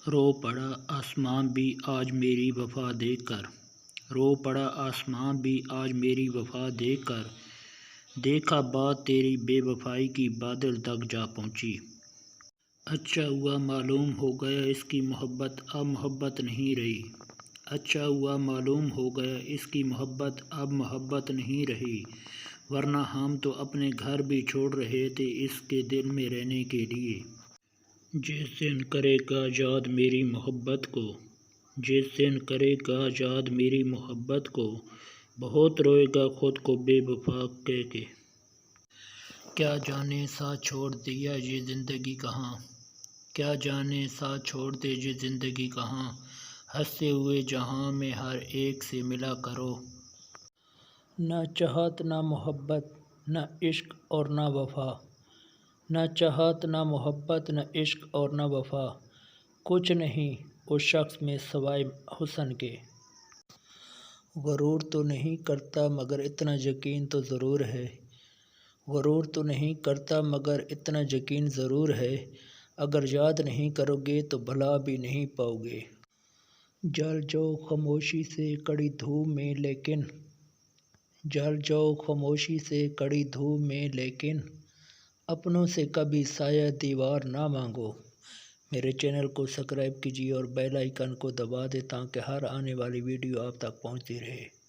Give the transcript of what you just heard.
رو پڑا آسمان بھی آج میری وفا دیکھ کر، رو پڑا آسمان بھی آج میری وفا دیکھ کر، دیکھا بات تیری بے وفائی کی بادل تک جا پہنچی۔ اچھا ہوا معلوم ہو گیا اس کی محبت اب محبت نہیں رہی، اچھا ہوا معلوم ہو گیا اس کی محبت اب محبت نہیں رہی، ورنہ ہم تو اپنے گھر بھی چھوڑ رہے تھے اس کے دل میں رہنے کے لیے۔ جس دن کرے گا یاد میری محبت کو، جس دن کرے گا یاد میری محبت کو، بہت روئے گا خود کو بے وفا کہہ کے۔ کیا جانے ساتھ چھوڑ دیا یہ زندگی کہاں، کیا جانے ساتھ چھوڑ دے یہ زندگی کہاں، ہنستے ہوئے جہاں میں ہر ایک سے ملا کرو۔ نہ چاہت نہ محبت نہ عشق اور نہ وفا، نہ چاہت نہ محبت نہ عشق اور نہ وفا، کچھ نہیں اس شخص میں سوائے حسن کے۔ غرور تو نہیں کرتا مگر اتنا یقین تو ضرور ہے، غرور تو نہیں کرتا مگر اتنا یقین ضرور ہے، اگر یاد نہیں کرو گے تو بھلا بھی نہیں پاؤ گے۔ جل جاؤ خاموشی سے کڑی دھوپ میں لیکن، جل جاؤ خاموشی سے کڑی دھوپ میں لیکن، اپنوں سے کبھی سایہ دیوار نہ مانگو۔ میرے چینل کو سبسکرائب کیجیے اور بیل آئیکن کو دبا دیں تاکہ ہر آنے والی ویڈیو آپ تک پہنچتی رہے۔